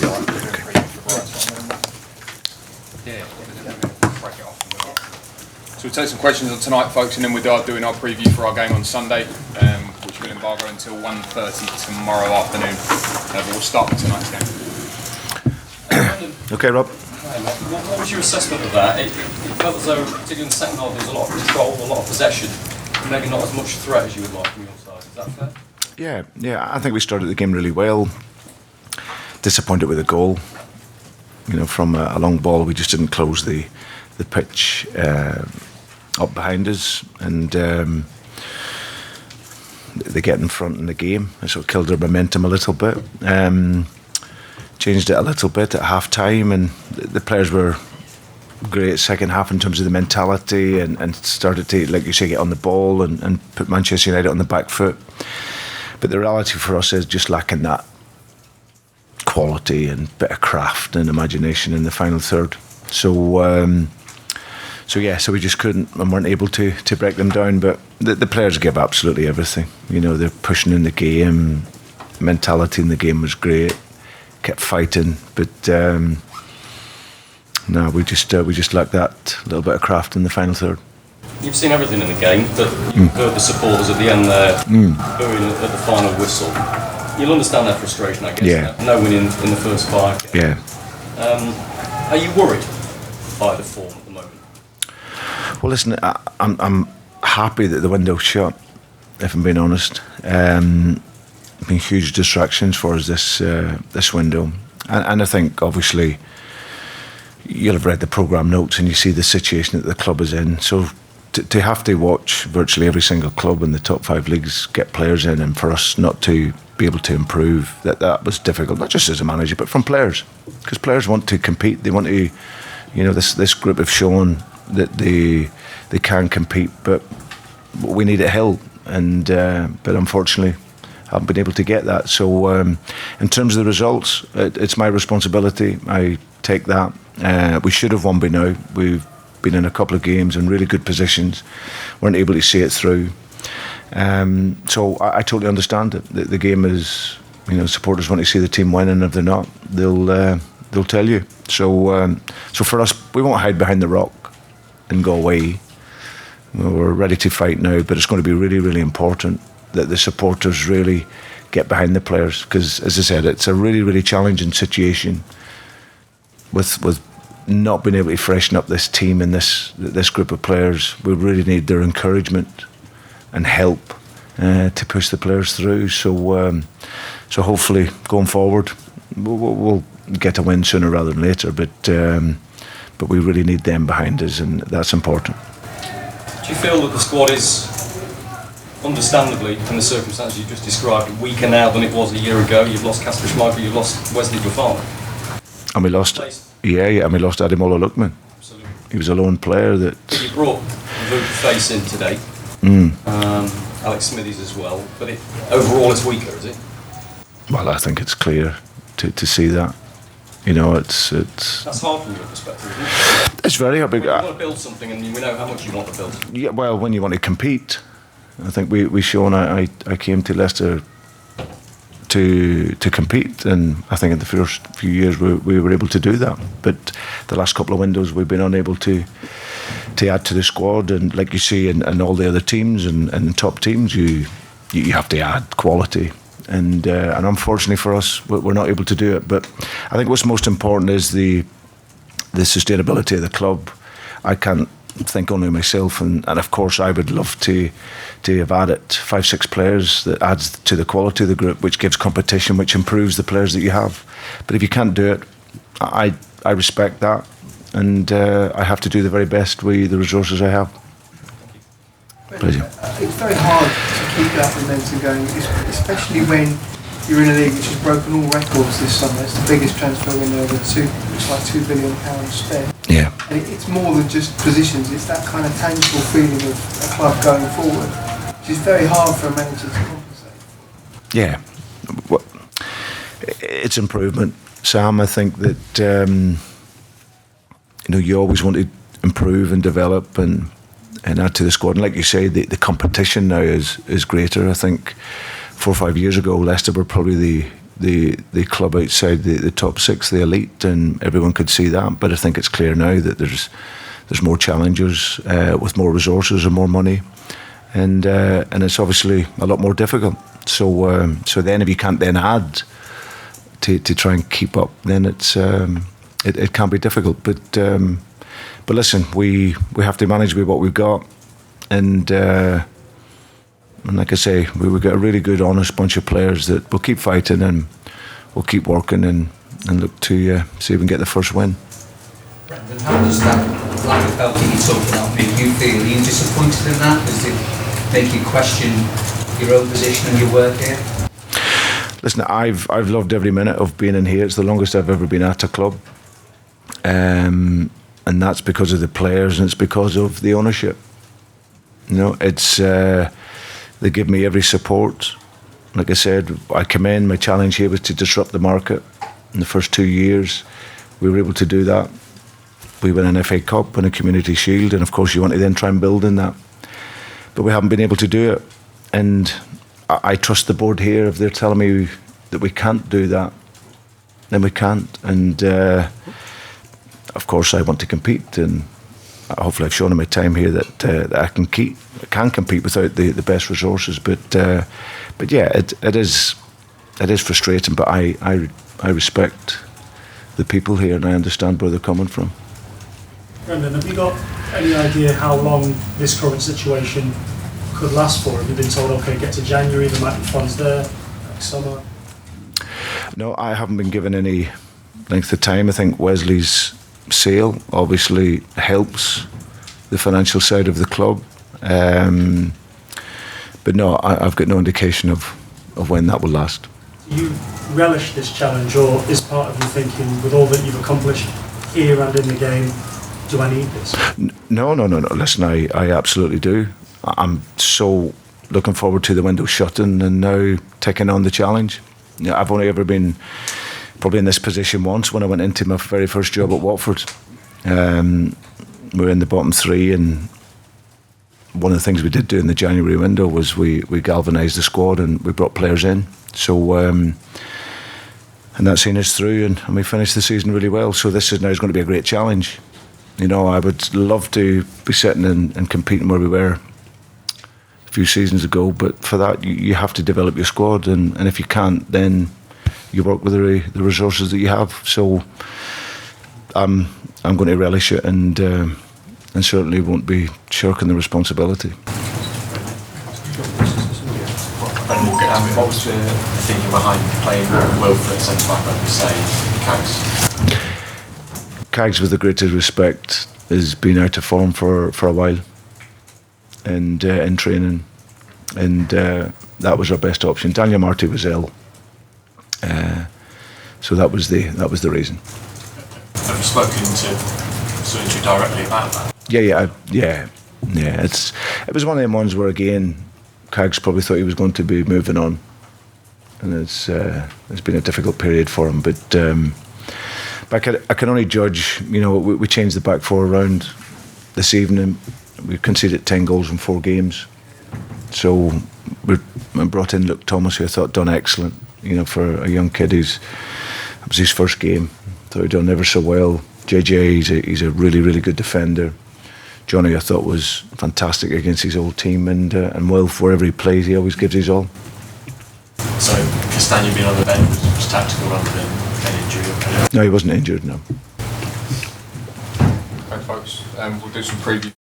be all right. So we'll take some questions on tonight, folks, and then we'll start doing our preview for our game on Sunday, which will embargo until 1:30 tomorrow afternoon. But we'll start with tonight's game. Okay, Rob. What was your assessment of that? It felt as though, particularly in the second half, there was a lot of control, a lot of possession, maybe not as much threat as you would like from your side. Is that fair? Yeah. I think we started the game really well. Disappointed with a goal. From a long ball, we just didn't close the pitch up behind us, and they get in front in the game. It sort of killed their momentum a little bit. Changed it a little bit at half time, and the players were great second half in terms of the mentality and started to, like you say, get on the ball and put Manchester United on the back foot. But the reality for us is just lacking that quality and bit of craft and imagination in the final third. So we just couldn't and weren't able to break them down. But the players give absolutely everything. They're pushing in the game. Mentality in the game was great. Kept fighting, but no, we just lacked that little bit of craft in the final third. You've seen everything in the game, but you've heard the supporters at the end there booing at the final whistle. You'll understand their frustration, I guess. Yeah. No winning in the first 5. Yeah. Are you worried by the form at the moment? Well, listen, I'm happy that the window's shut, if I'm being honest. Been huge distractions for us this window, and I think obviously you'll have read the programme notes and you see the situation that the club is in. So to have to watch virtually every single club in the top 5 leagues get players in, and for us not to be able to improve, that was difficult, not just as a manager but from players, because players want to compete. They want to, this group have shown that they can compete, but we need a hill, and but unfortunately haven't been able to get that. So in terms of the results, it's my responsibility. I take that. We should have won by now. We've been in a couple of games in really good positions, weren't able to see it through. So I totally understand it. The game is, supporters want to see the team win, and if they're not, they'll tell you. So for us, we won't hide behind the rock and go away. We're ready to fight now, but it's going to be really, really important that the supporters really get behind the players, because, as I said, it's a really, really challenging situation with not being able to freshen up this team and this group of players. We really need their encouragement and help to push the players through. So hopefully going forward we'll get a win sooner rather than later, but we really need them behind us, and that's important. Do you feel that the squad is, understandably, in the circumstances you just described, weaker now than it was a year ago? You've lost Kasper Schmeichel, you've lost Wesley Fofana. And we lost Ademola Lookman. Absolutely. He was a lone player that... You brought Luke Face in today, Alex Smithies as well, but overall it's weaker, is it? Well, I think it's clear to see that. It's... That's hard from your perspective, isn't it? It's very hard. You want to build something, and we know how much you want to build. Yeah, well, when you want to compete, I think we shown. I came to Leicester to compete, and I think in the first few years we were able to do that. But the last couple of windows we've been unable to add to the squad, and like you see in all the other teams and top teams, you have to add quality. And unfortunately for us, we're not able to do it. But I think what's most important is the sustainability of the club. I can't think only of myself, and of course I would love to have added 5-6 players that adds to the quality of the group, which gives competition, which improves the players that you have. But if you can't do it, I respect that, and I have to do the very best with the resources I have. Pleasure. It's very hard to keep that momentum going, especially when you're in a league which has broken all records this summer. It's the biggest transfer window ever. It's like £2 billion spent. Yeah. And it's more than just positions. It's that kind of tangible feeling of a club going forward, which is very hard for a manager to compensate. Yeah. Well, it's improvement, Sam. I think that you always want to improve and develop and add to the squad. And like you say, the competition now is greater. I think 4 or 5 years ago, Leicester were probably the club outside the top six, the elite, and everyone could see that. But I think it's clear now that there's more challengers with more resources and more money, and it's obviously a lot more difficult. So then if you can't then add to try and keep up, then it can be difficult. But listen, we have to manage with what we've got, and like I say, we've got a really good, honest bunch of players that will keep fighting and we'll keep working and look to see if we can get the first win. Brendan, how does that lack of help that you're talking about make you feel? Are you disappointed in that? Does it make you question your own position and your work here? Listen, I've loved every minute of being in here. It's the longest I've ever been at a club, and that's because of the players and it's because of the ownership. You know, it's they give me every support. Like I said, I come in. My challenge here was to disrupt the market. In the first 2 years, we were able to do that. We won an FA Cup and a Community Shield, and of course, you want to then try and build in that. But we haven't been able to do it, and I trust the board here. If they're telling me that we can't do that, then we can't. And of course, I want to compete, and hopefully, I've shown in my time here that I can compete without the best resources. But yeah, it is frustrating. But I respect the people here, and I understand where they're coming from. Brendan, have you got any idea how long this current situation could last for? Have you been told, okay, get to January, there might be funds there, next summer? No, I haven't been given any length of time. I think Wesley's sale obviously helps the financial side of the club. But no, I've got no indication of when that will last. Do you relish this challenge, or is part of you thinking, with all that you've accomplished here and in the game, do I need this? No. Listen, I absolutely do. I'm so looking forward to the window shutting and now taking on the challenge. You know, I've only ever been probably in this position once when I went into my very first job at Watford. We were in the bottom three, and one of the things we did do in the January window was we galvanised the squad and we brought players in. So and that's seen us through, and we finished the season really well. So this is now going to be a great challenge. You know, I would love to be sitting and competing where we were a few seasons ago, but for that you have to develop your squad, and if you can't, then you work with the resources that you have. So I'm going to relish it, and certainly won't be shirking the responsibility. What was the thinking behind playing Wilfred centre-back, like you say, Cags? Cags, with the greatest respect, has been out of form for a while, and in training, and that was our best option. Daniel Marty was ill, so that was the reason. Have you spoken to Suintry directly about that? Yeah. It was one of them ones where, again, Cags probably thought he was going to be moving on, and it's been a difficult period for him. But I can only judge. You know, we changed the back four around this evening. We conceded 10 goals in 4 games. So we brought in Luke Thomas, who I thought done excellent. You know, for a young kid, it was his first game. Thought he'd done ever so well. JJ, he's a really, really good defender. Johnny, I thought, was fantastic against his old team, and Wilf, wherever he plays, he always gives his all. So Castagna being on the bench was tactical rather than an injury? No, he wasn't injured, no. Thanks, folks. We'll do some preview.